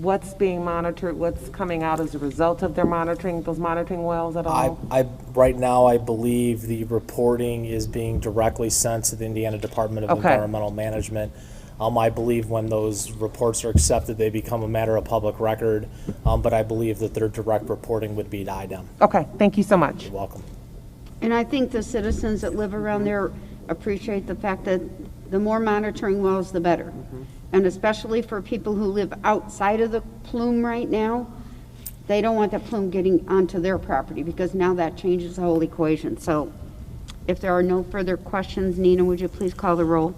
what's being monitored, what's coming out as a result of their monitoring, those monitoring wells at all? Right now, I believe the reporting is being directly sent to the Indiana Department of Environmental Management. I believe when those reports are accepted, they become a matter of public record, but I believe that their direct reporting would be to IDEM. Okay, thank you so much. You're welcome. And I think the citizens that live around there appreciate the fact that the more monitoring wells, the better. And especially for people who live outside of the plume right now, they don't want the plume getting onto their property because now that changes the whole equation. So if there are no further questions, Nina, would you please call the roll?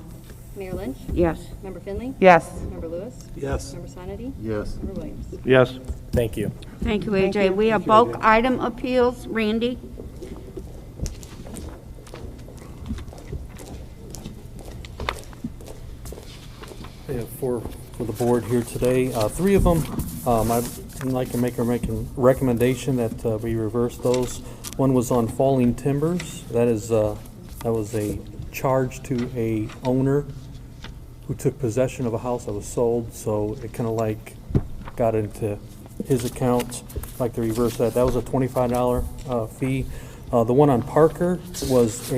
Mayor Lynch? Yes. Member Finley? Yes. Member Lewis? Yes. Member Sonity? Yes. Member Williams? Yes. Thank you. Thank you, AJ. We have bulk item appeals. Randy? I have four for the board here today. Three of them, I'd like to make a recommendation that we reverse those. One was on falling timbers. That was a charge to a owner who took possession of a house that was sold, so it kind of like got into his account. I'd like to reverse that. That was a $25 fee. The one on Parker was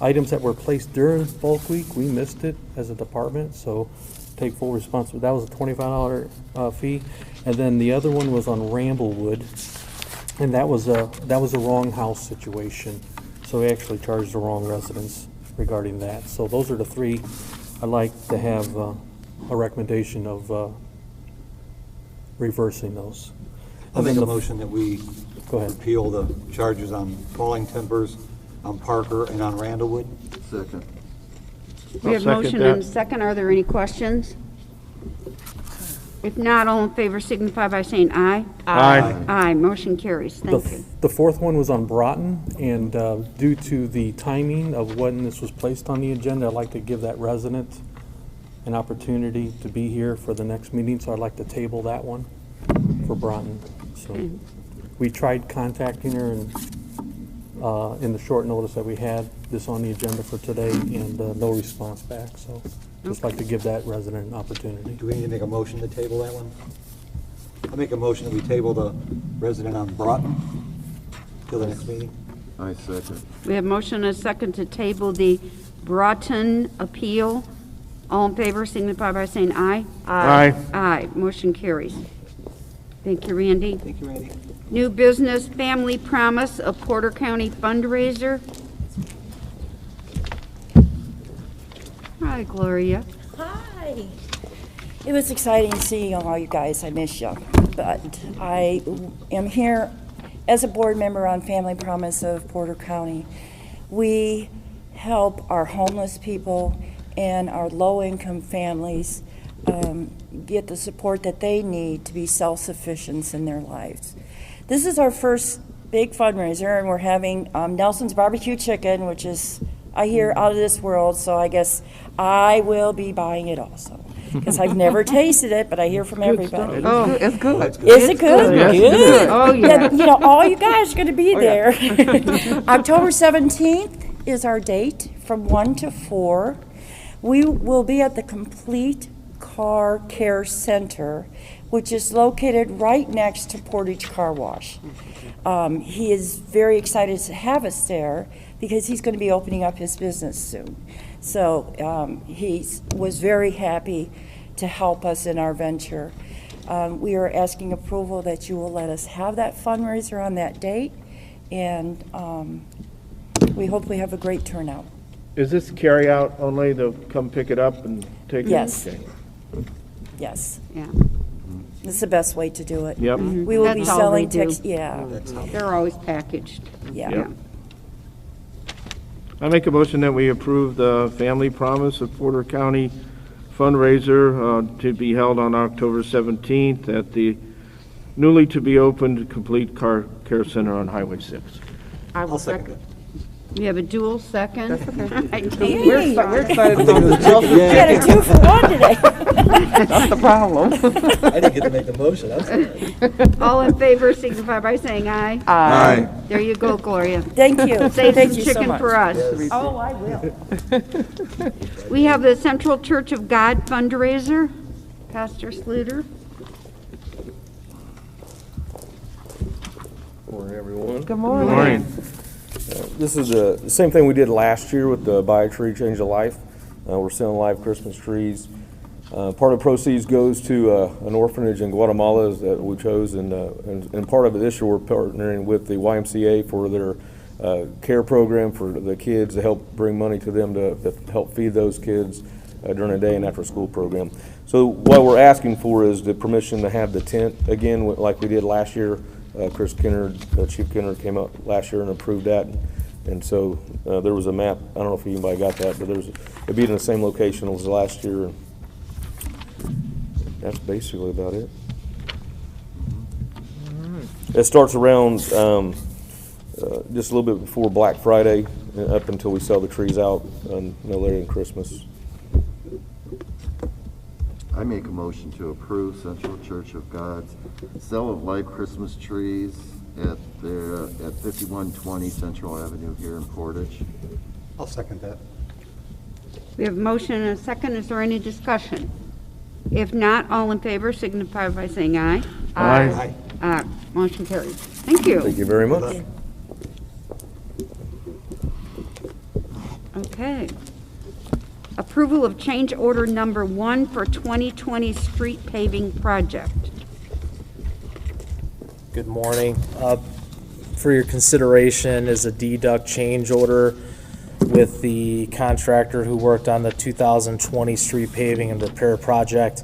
items that were placed during bulk week. We missed it as a department, so take full responsibility. That was a $25 fee. And then the other one was on Ramblewood, and that was a wrong house situation. So we actually charged the wrong residents regarding that. So those are the three. I'd like to have a recommendation of reversing those. I'll make a motion that we Go ahead. repeal the charges on falling timbers, on Parker, and on Randallwood. Second. We have motion and second. Are there any questions? If not, all in favor signify by saying aye. Aye. Aye. Motion carries. Thank you. The fourth one was on Broughton, and due to the timing of when this was placed on the agenda, I'd like to give that resident an opportunity to be here for the next meeting, so I'd like to table that one for Broughton. So we tried contacting her and in the short notice that we had this on the agenda for today, and no response back, so just like to give that resident an opportunity. Do we need to make a motion to table that one? I'll make a motion that we table the resident on Broughton till the next meeting. I second. We have motion and second to table the Broughton appeal. All in favor signify by saying aye. Aye. Aye. Motion carries. Thank you, Randy. Thank you, Randy. New business, Family Promise, a Porter County fundraiser. Hi, Gloria. Hi. It was exciting seeing all you guys. I miss you. But I am here as a board member on Family Promise of Porter County. We help our homeless people and our low-income families get the support that they need to be self-sufficient in their lives. This is our first big fundraiser, and we're having Nelson's Barbecue Chicken, which is, I hear, out of this world, so I guess I will be buying it also. Because I've never tasted it, but I hear from everybody. Oh, it's good. Is it good? Yes, Good. Oh, yeah. You know, all you guys are going to be there. October 17th is our date from 1 to 4. We will be at the Complete Car Care Center, which is located right next to Portage Car Wash. He is very excited to have us there because he's going to be opening up his business soon. So he was very happy to help us in our venture. We are asking approval that you will let us have that fundraiser on that date, and we hope we have a great turnout. Is this carry out only? They'll come pick it up and take it? Yes. Okay. Yes. Yeah. It's the best way to do it. Yep. We will be That's all selling they do. yeah. They're always packaged. Yeah. Yep. I make a motion that we approve the Family Promise of Porter County fundraiser to be held on October 17th at the newly to be opened Complete Car Care Center on Highway 6. I will I'll second second. We have a dual second. That's okay. Hey. We're excited about We this. got a 2 for 1 today. That's the problem. I didn't get to make the motion. That's All in favor signify by saying aye. Aye. There you go, Gloria. Thank you. Save Thank some you so chicken much. for us. Oh, I will. We have the Central Church of God fundraiser. Pastor Sluter. Morning, everyone. Good morning. Morning. This is the same thing we did last year with the Buy a Tree, Change a Life. We're selling live Christmas trees. Part of the proceeds goes to an orphanage in Guatemala that we chose, and part of it this year we're partnering with the YMCA for their care program for the kids to help bring money to them to help feed those kids during the day and after school program. So what we're asking for is the permission to have the tent again, like we did last year. Chris Kennard, Chief Kennard came out last year and approved that. And so there was a map, I don't know if anybody got that, but it'd be in the same location as last year. That's basically about it. It starts around just a little bit before Black Friday, up until we sell the trees out, no later than Christmas. I make a motion to approve Central Church of God's sale of live Christmas trees at 5120 Central Avenue here in Portage. I'll second that. We have a motion and a second. Is there any discussion? If not, all in favor signify by saying aye. Aye. Motion carries. Thank you. Thank you very much. Okay. Approval of change order number 1 for 2020 street paving project. Good morning. For your consideration is a deduct change order with the contractor who worked on the 2020 street paving and repair project.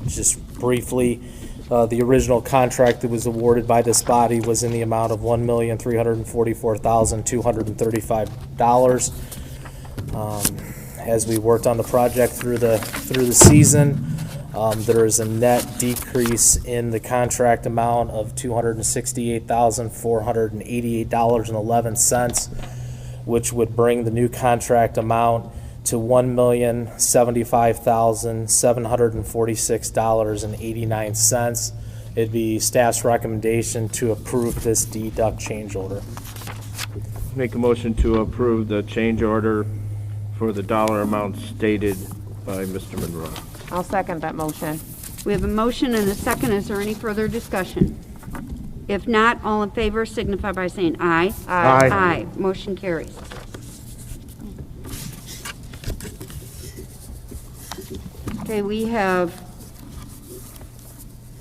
Just briefly, the original contract that was awarded by this body was in the amount of $1,344,235. As we worked on the project through the season, there is a net decrease in the contract amount of $268,488.11, which would bring the new contract amount to $1,075,746.89. It'd be staff's recommendation to approve this deduct change order. Make a motion to approve the change order for the dollar amount stated by Mr. Monroe. I'll second that motion. We have a motion and a second. Is there any further discussion? If not, all in favor signify by saying aye. Aye. Aye. Motion carries. Okay, we have,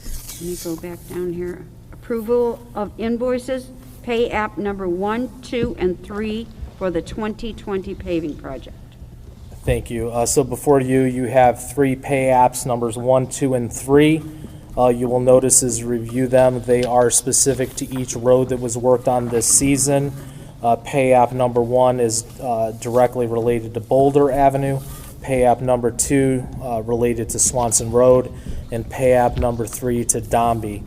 let me go back down here. Approval of invoices, pay app number 1, 2, and 3 for the 2020 paving project. Thank you. So before you have 3 pay apps, numbers 1, 2, and 3. You will notice as you review them, they are specific to each road that was worked on this season. Pay app number 1 is directly related to Boulder Avenue. Pay app number 2 related to Swanson Road, and pay app number 3 to Dombey.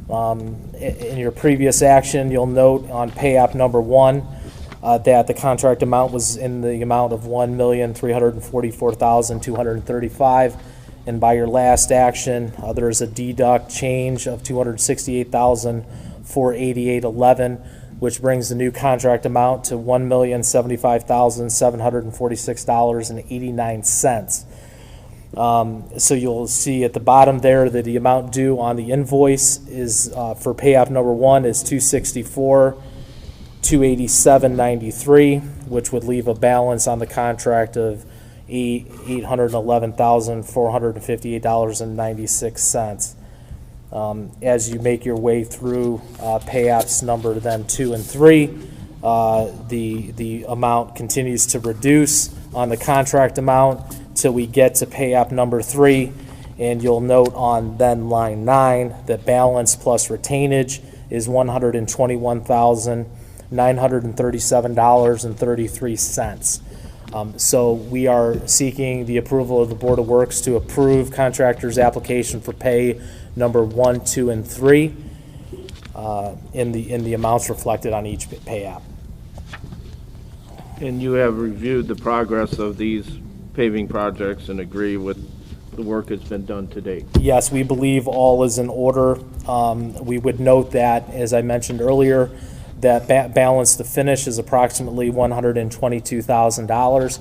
In your previous action, you'll note on pay app number 1 that the contract amount was in the amount of $1,344,235, and by your last action, there is a deduct change of $268,488.11, which brings the new contract amount to $1,075,746.89. So you'll see at the bottom there that the amount due on the invoice is for pay app number 1 is $264,287.93, which would leave a balance on the contract of $811,458.96. As you make your way through pay apps number then 2 and 3, the amount continues to reduce on the contract amount till we get to pay app number 3, and you'll note on then line 9 that balance plus retainage is $121,937.33. So we are seeking the approval of the Board of Works to approve contractor's application for pay number 1, 2, and 3 in the amounts reflected on each pay app. And you have reviewed the progress of these paving projects and agree with the work that's been done to date? Yes, we believe all is in order. We would note that, as I mentioned earlier, that balance to finish is approximately $122,000.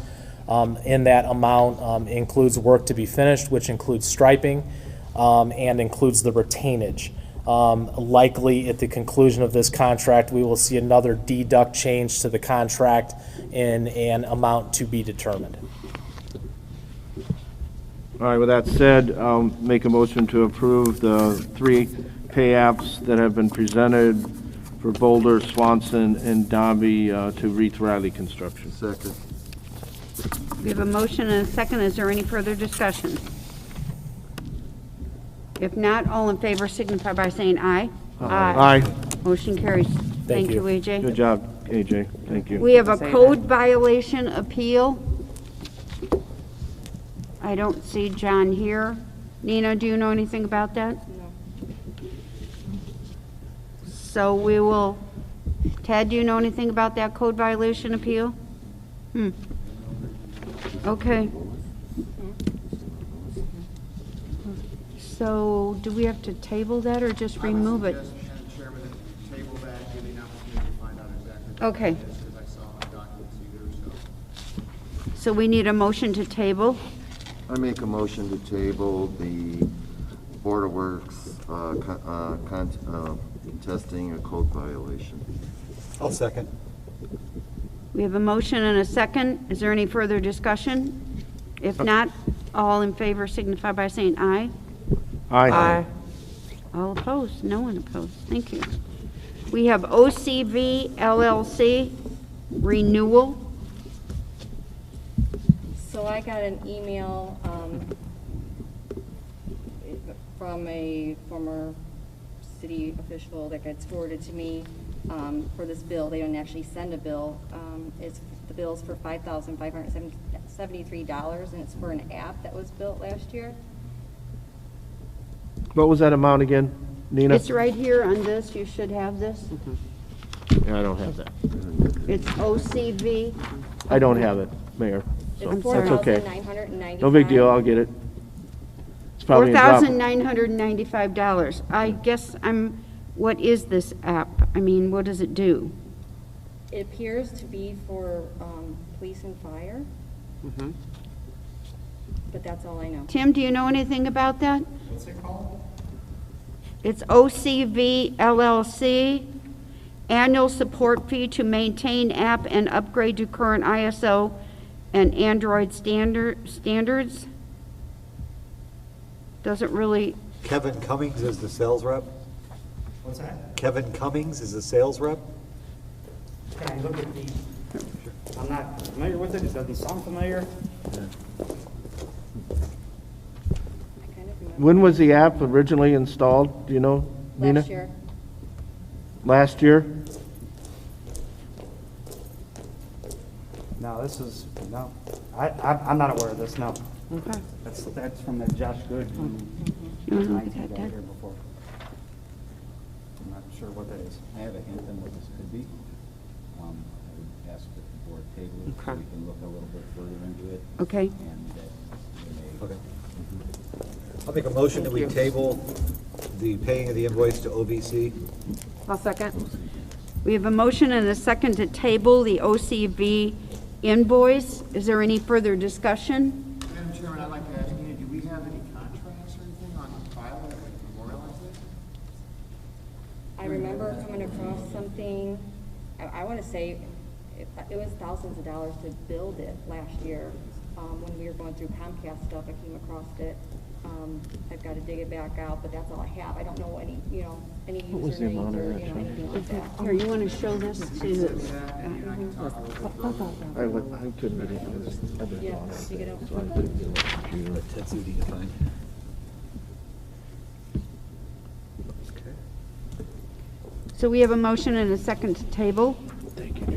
In that amount includes work to be finished, which includes striping and includes the retainage. Likely at the conclusion of this contract, we will see another deduct change to the contract in an amount to be determined. All right, with that said, I'll make a motion to approve the 3 pay apps that have been presented for Boulder, Swanson, and Dombey to Reith Riley Construction. Second. We have a motion and a second. Is there any further discussion? If not, all in favor signify by saying aye. Aye. Motion carries. Thank you. you, AJ. Good job, AJ. Thank you. We have a Say code aye. violation appeal. I don't see John here. Nina, do you know anything about that? No. So we will, Ted, do you know anything about that code violation appeal? Okay. So do we have to table that or just remove it? Okay. So we need a motion to table. I make a motion to table the Board of Works contesting a code violation. I'll second. We have a motion and a second. Is there any further discussion? If not, all in favor signify by saying aye. Aye. All opposed? No one opposed. Thank you. We have OCV LLC renewal. So I got an email from a former city official that gets forwarded to me for this bill. They don't actually send a bill. The bill's for $5,573, and it's for an app that was built last year. What was that amount again, Nina? It's right here on this. You should have this. Yeah, I don't have that. It's OCV. I don't have it, Mayor. So It's sorry. that's okay. $4,995. No big deal, I'll get it. It's probably a drop. $4,995. I guess what is this app? I mean, what does it do? It appears to be for police and fire. But that's all I know. Tim, do you know anything about that? What's it called? It's OCV LLC, annual support fee to maintain app and upgrade to current ISO and Android standards. Doesn't really, Kevin Cummings is the sales rep. What's that? Kevin Cummings is the sales rep. Can I look at the, I'm not familiar with it, it doesn't sound familiar. I kind of remember. When was the app originally installed? Do you know, Nina? Last year. Last year? No, this is, no, I'm not aware of this, no. okay. That's from that Josh Good. You wanna look at that, down Ted? here before. I'm not sure what that is. I have a hint on what this could be. I would ask that the board table it so Okay. we can look a little bit further into it. Okay. And that we may. Okay. I'll make a motion that we table the paying of the invoice to OVC. I'll second. We have a motion and a second to table the OCV invoice. Is there any further discussion? Madam Chairman, I'd like to ask you, do we have any contracts or anything on file that would memorialize this? I remember coming across something, I want to say, it was thousands of dollars to build it last year. When we were going through Comcast stuff, I came across it. I've got to dig it back out, but that's all I have. I don't know any, any was the amount usernames of or, that, anything like that. Here, you want to show this to I couldn't read it. I've been Yeah, gone. dig it out. So I couldn't get it on the computer. Let Ted see what he can find. So we have a motion and a second to table.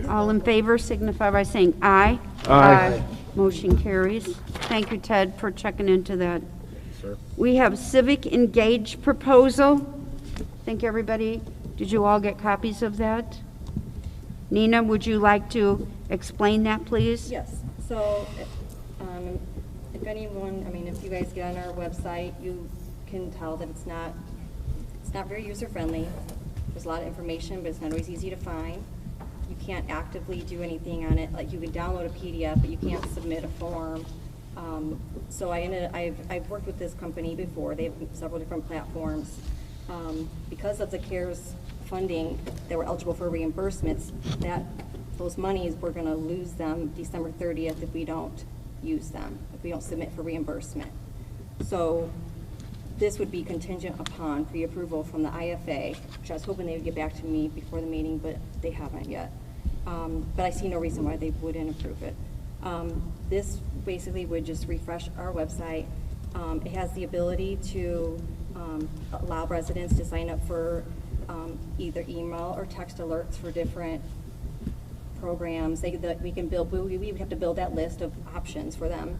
All in favor signify by saying aye. Aye. Motion carries. Thank you, Ted, for checking into that. We have civic engage proposal. Think everybody, did you all get copies of that? Nina, would you like to explain that, please? Yes, so, if anyone, if you guys get on our website, you can tell that it's not very user-friendly. There's a lot of information, but it's not always easy to find. You can't actively do anything on it, like you can download a PDF, but you can't submit a form. So I've worked with this company before. They have several different platforms. Because of the CARES funding that were eligible for reimbursements, those monies, we're going to lose them December 30th if we don't use them, if we don't submit for reimbursement. So this would be contingent upon pre-approval from the IFA, which I was hoping they would get back to me before the meeting, but they haven't yet. But I see no reason why they wouldn't approve it. This basically would just refresh our website. It has the ability to allow residents to sign up for either email or text alerts for different programs. We can build. We would have to build that list of options for them.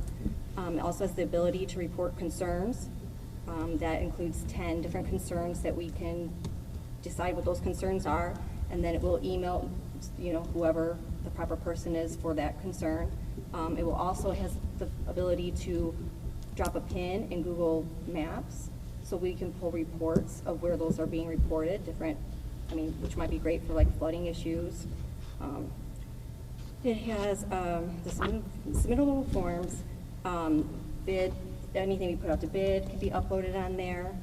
It also has the ability to report concerns. That includes 10 different concerns that we can decide what those concerns are, and then it will email, whoever the proper person is for that concern. It will also has the ability to drop a pin in Google Maps, so we can pull reports of where those are being reported, which might be great for like flooding issues. It has the submittable forms, anything we put out to bid can be uploaded on there.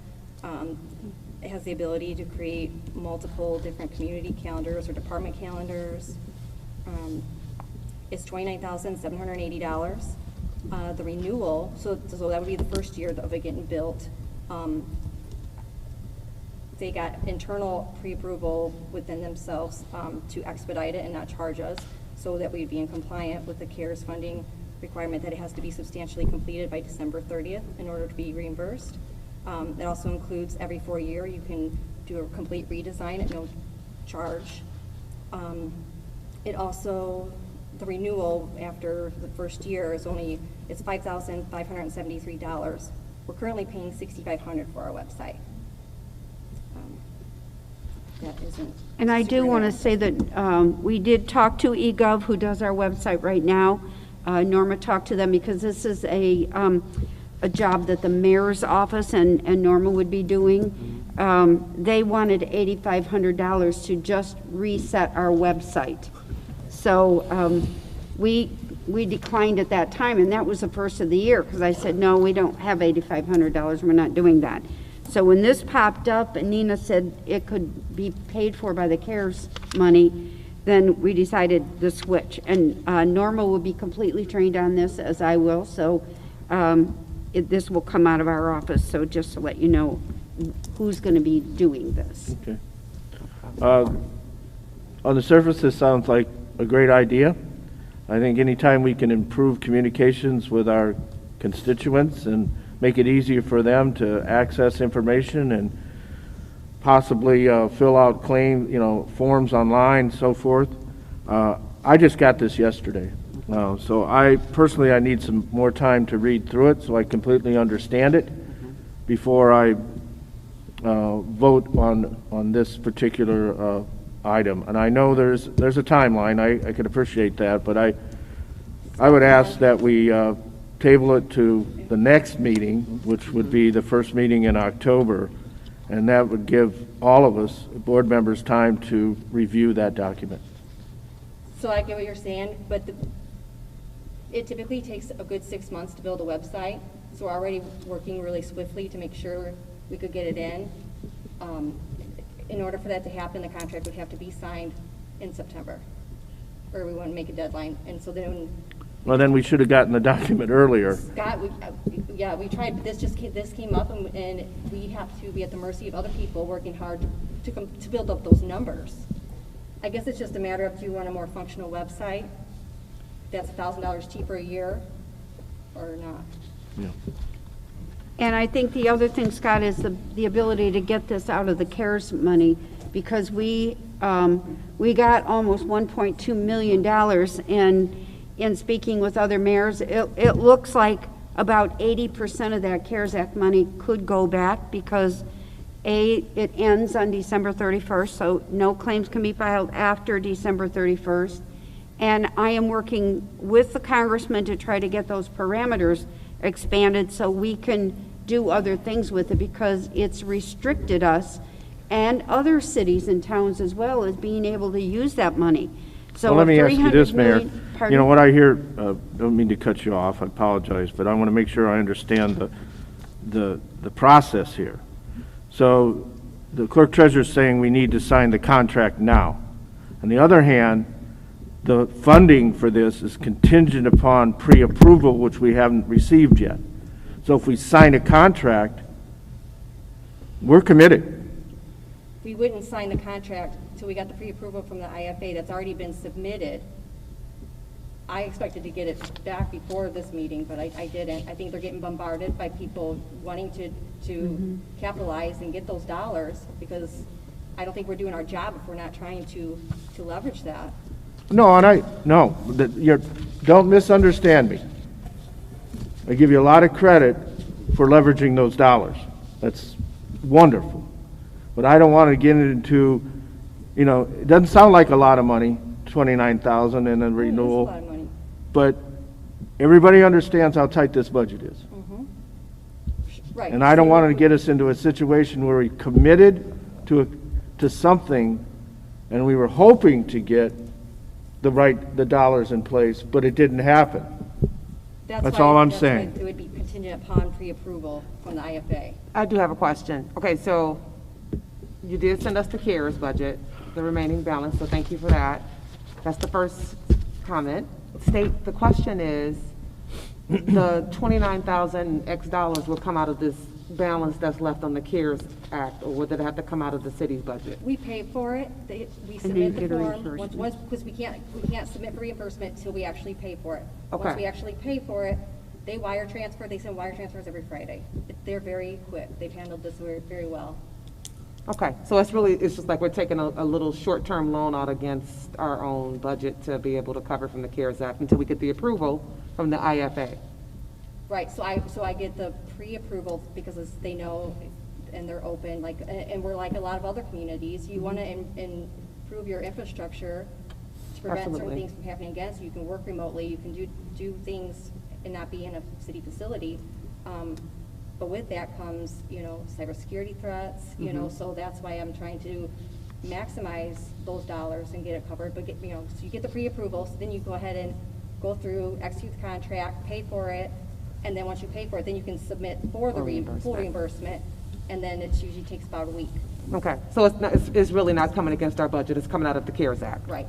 It has the ability to create multiple different community calendars or department calendars. It's $29,780. The renewal, so that would be the first year of it getting built. They got internal pre-approval within themselves to expedite it and not charge us, so that we'd be in compliant with the CARES funding requirement that it has to be substantially completed by December 30th in order to be reimbursed. That also includes every 4 years you can do a complete redesign at no charge. It also, the renewal after the first year is it's $5,573. We're currently paying $6,500 for our website. That isn't. And I do want to say that we did talk to eGov, who does our website right now. Norma talked to them because this is a job that the mayor's office and Norma would be doing. They wanted $8,500 to just reset our website. So we declined at that time, and that was the first of the year, because I said, no, we don't have $8,500, we're not doing that. So when this popped up and Nina said it could be paid for by the CARES money, then we decided the switch. And Norma will be completely trained on this, as I will, so this will come out of our office, so just to let you know who's going to be doing this. Okay. On the surface, this sounds like a great idea. I think anytime we can improve communications with our constituents and make it easier for them to access information and possibly fill out forms online and so forth. I just got this yesterday. So I need some more time to read through it so I completely understand it before I vote on this particular item. And I know there's a timeline. I can appreciate that, but I would ask that we table it to the next meeting, which would be the first meeting in October, and that would give all of us, board members, time to review that document. So I get what you're saying, but it typically takes a good 6 months to build a website, so we're already working really swiftly to make sure we could get it in. In order for that to happen, the contract would have to be signed in September, or we wouldn't make a deadline. And so then, well, then we should have gotten the document earlier. Scott, we tried, but this came up, and we have to be at the mercy of other people working hard to build up those numbers. I guess it's just a matter of, do you want a more functional website that's $1,000 cheaper a year or not? Yeah. And I think the other thing, Scott, is the ability to get this out of the CARES money, because we got almost $1.2 million, and in speaking with other mayors, it looks like about 80% of that CARES Act money could go back, because it ends on December 31st, so no claims can be filed after December 31st. And I am working with the congressman to try to get those parameters expanded so we can do other things with it, because it's restricted us and other cities and towns as well as being able to use that money. So well, let me ask you this, Mayor. Pardon? You know what I hear, don't mean to cut you off, I apologize, but I want to make sure I understand the process here. So the clerk treasurer is saying we need to sign the contract now. On the other hand, the funding for this is contingent upon pre-approval, which we haven't received yet. So if we sign a contract, we're committed. We wouldn't sign the contract until we got the pre-approval from the IFA that's already been submitted. I expected to get it back before this meeting, but I didn't. I think they're getting bombarded by people wanting to capitalize and get those dollars, because I don't think we're doing our job if we're not trying to leverage that. No, don't misunderstand me. I give you a lot of credit for leveraging those dollars. That's wonderful. But I don't want to get into, it doesn't sound like a lot of money, $29,000 and a renewal. It's a lot of money. But everybody understands how tight this budget is. Right. And I don't want to get us into a situation where we committed to something and we were hoping to get the dollars in place, but it didn't happen. That's all I'm saying. It would be contingent upon pre-approval from the IFA. I do have a question. Okay, so you did send us the CARES budget, the remaining balance, so thank you for that. That's the first comment. The question is, the 29,000 X dollars will come out of this balance that's left on the CARES Act, or would it have to come out of the city's budget? We pay for it. We submit the form once, because we can't submit for reimbursement until we actually pay for it. Okay. Once we actually pay for it, they wire transfer. They send wire transfers every Friday. They're very quick. They've handled this very, very well. Okay, so it's just like we're taking a little short-term loan out against our own budget to be able to cover from the CARES Act until we get the approval from the IFA. Right, so I get the pre-approval because they know and they're open, and we're like a lot of other communities. You want to improve your infrastructure to prevent certain things from happening again, so you can work remotely, you can do things and not be in a city facility. But with that comes, cybersecurity threats, so that's why I'm trying to maximize those dollars and get it covered. But so you get the pre-approval, so then you go ahead and go through, execute the contract, pay for it, and then once you pay for it, then you can submit for the full reimbursement, and then it usually takes about a week. Okay, so it's really not coming against our budget, it's coming out of the CARES Act. Right.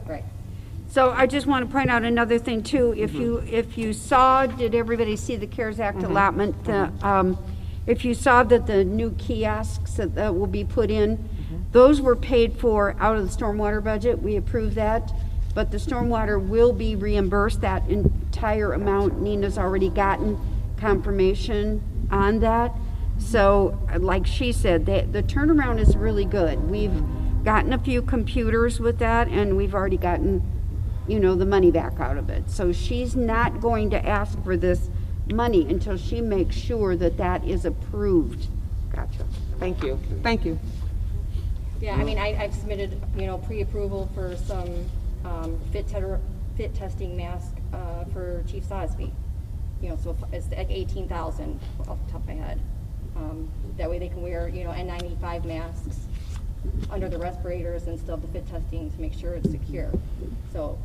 So I just want to point out another thing too. If you saw, did everybody see the CARES Act allotment? If you saw that the new kiosks that will be put in, those were paid for out of the stormwater budget. We approved that, but the stormwater will be reimbursed that entire amount. Nina's already gotten confirmation on that. So like she said, the turnaround is really good. We've gotten a few computers with that, and we've already gotten, the money back out of it. So she's not going to ask for this money until she makes sure that that is approved. Gotcha. Thank you. Thank you. Yeah, I mean, I've submitted, pre-approval for some fit testing mask for Chief Sosby. So it's like 18,000 off the top of my head. That way they can wear, N95 masks under the respirators and still have the fit testing to make sure it's secure. So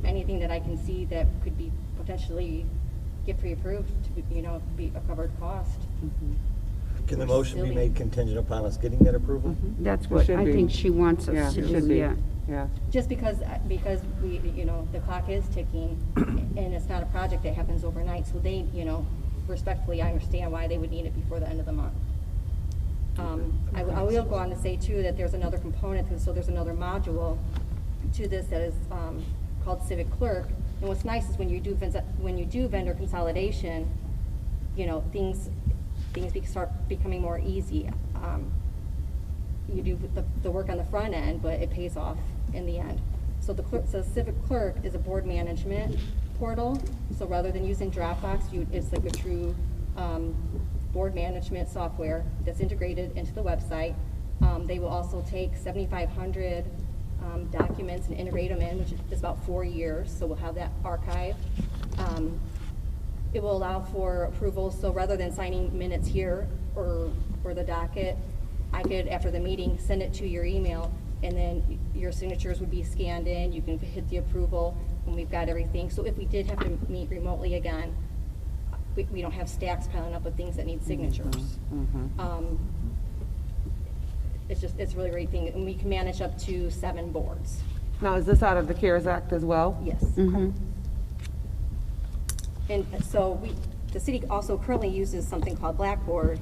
anything that I can see that could be potentially get pre-approved to be a covered cost. Can the motion be made contingent upon us getting that approval? That's what I think she wants us to do. Yeah. Just because we, the clock is ticking, and it's not a project that happens overnight, so they, respectfully, I understand why they would need it before the end of the month. I will go on to say too that there's another component, so there's another module to this that is called Civic Clerk. And what's nice is when you do vendor consolidation, things start becoming more easy. You do the work on the front end, but it pays off in the end. So the Civic Clerk is a board management portal. So rather than using Dropbox, it's like a true board management software that's integrated into the website. They will also take 7,500 documents and integrate them in, which is about 4 years. So we'll have that archived. It will allow for approval. So rather than signing minutes here or the docket, I could, after the meeting, send it to your email, and then your signatures would be scanned in. You can hit the approval, and we've got everything. So if we did have to meet remotely again, we don't have stacks piling up with things that need signatures. it's a really great thing, and we can manage up to 7 boards. Now, is this out of the CARES Act as well? Yes. Mm-hmm. And so the city also currently uses something called Blackboard.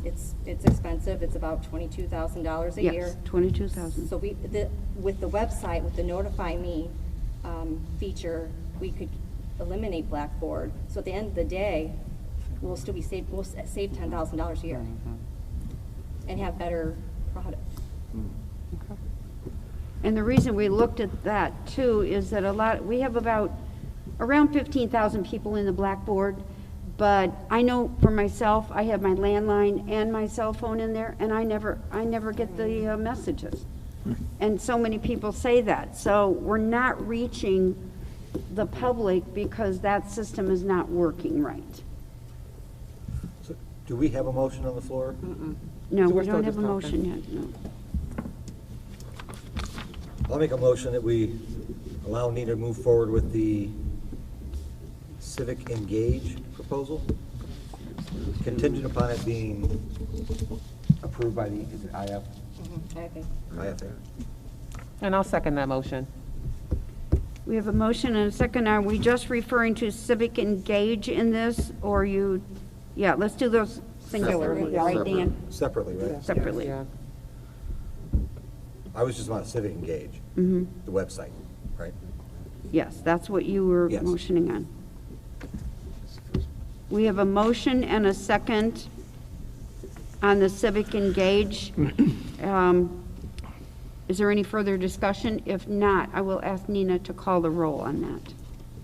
It's expensive, it's about $22,000 a year. Yes, 22,000. So with the website, with the Notify Me feature, we could eliminate Blackboard. So at the end of the day, we'll save $10,000 a year and have better product. And the reason we looked at that too is that we have around 15,000 people in the Blackboard, but I know for myself, I have my landline and my cell phone in there, and I never get the messages. And so many people say that. So we're not reaching the public because that system is not working right. So, do we have a motion on the floor? No, So we're we still don't have just a talking. motion yet, no. I'll make a motion that we allow Nina to move forward with the Civic Engage proposal, contingent upon it being Approved by the, is it IF? Okay. IFA. And I'll second that motion. We have a motion and a second. Are we just referring to Civic Engage in this, or yeah, let's do those singularly, right, Dan? Separately, right? Separately. Yeah. I was just about Civic Engage, Mm-hmm. the website, right? Yes, that's what you were Yes. motioning on. We have a motion and a second on the Civic Engage. Is there any further discussion? If not, I will ask Nina to call the roll on that.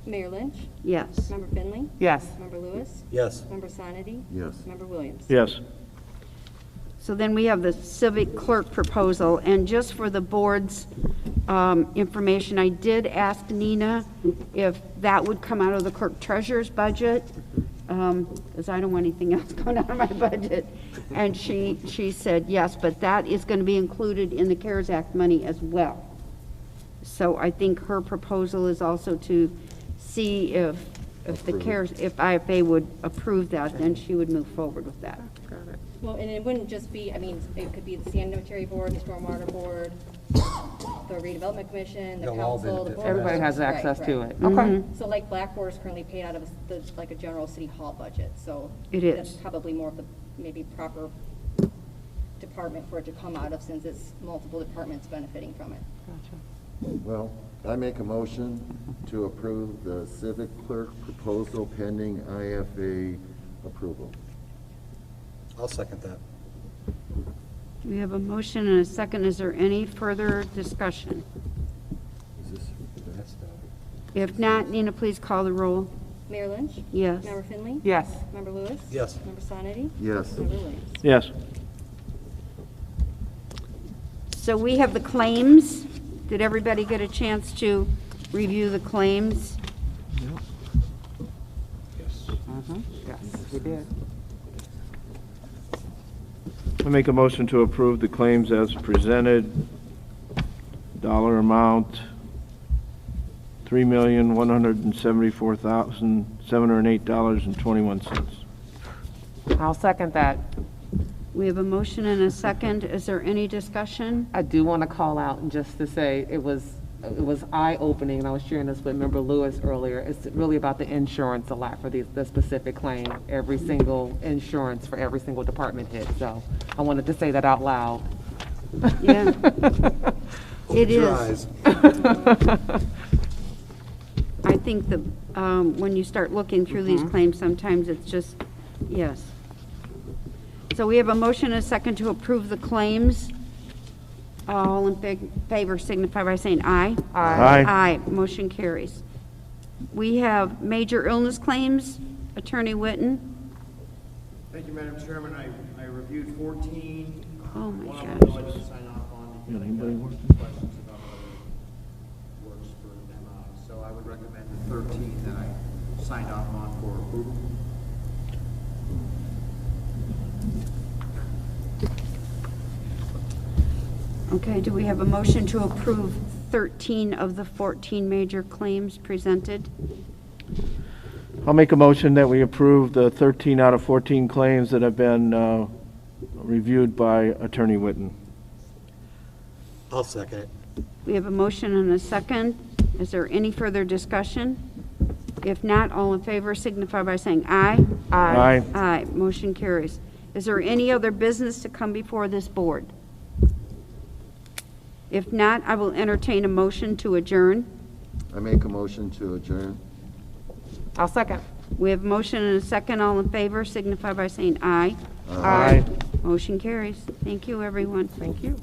Mayor Lynch? Yes. Member Finley? Yes. Member Lewis? Yes. Member Sonity? Yes. Member Williams? Yes. So then we have the civic clerk proposal, and just for the board's information, I did ask Nina if that would come out of the clerk treasurer's budget, because I don't want anything else going out of my budget. And she said yes, but that is going to be included in the CARES Act money as well. So I think her proposal is also to see if IFA would approve that, then she would move forward with that. Well, and it wouldn't just be, I mean, it could be the sanitary board, the stormwater board, the redevelopment commission, the They'll all council, the benefit board. from Everybody of has Supervisors. access to Right, it. right. Okay. So like Blackboard is currently paid out of like a general city hall budget, so. It is. That's probably more of the maybe proper department for it to come out of, since it's multiple departments benefiting from it. Well, I make a motion to approve the civic clerk proposal pending IFA approval. I'll second that. We have a motion and a second. Is there any further discussion? If not, Nina, please call the roll. Mayor Lynch? Yes. Member Finley? Yes. Member Lewis? Yes. Member Sonity? Yes. Member Williams? Yes. So we have the claims. Did everybody get a chance to review the claims? Yes, we did. I make a motion to approve the claims as presented. Dollar amount, $3,174,708.21. I'll second that. We have a motion and a second. Is there any discussion? I do want to call out and just to say it was eye-opening, and I was sharing this with Member Lewis earlier. It's really about the insurance a lot for the specific claim, every single insurance for every single department hit. So I wanted to say that out loud. Yeah. It Your is. eyes. I think when you start looking through these claims, sometimes it's just, yes. So we have a motion and a second to approve the claims. All in favor signify by saying aye. Aye. Aye. Motion carries. We have major illness claims. Attorney Witten. Thank you, Madam Chairman. I reviewed 14. Oh, my One of them gosh. I didn't sign off on because I anybody got working? questions about whether it works for them. So I would recommend the 13 that I signed off on for approval. Okay, do we have a motion to approve 13 of the 14 major claims presented? I'll make a motion that we approve the 13 out of 14 claims that have been reviewed by Attorney Witten. I'll second it. We have a motion and a second. Is there any further discussion? If not, all in favor signify by saying aye. Aye. Aye, motion carries. Is there any other business to come before this board? If not, I will entertain a motion to adjourn. I make a motion to adjourn. I'll second. We have a motion and a second. All in favor signify by saying aye. Aye. Motion carries. Thank you, everyone. Thank you.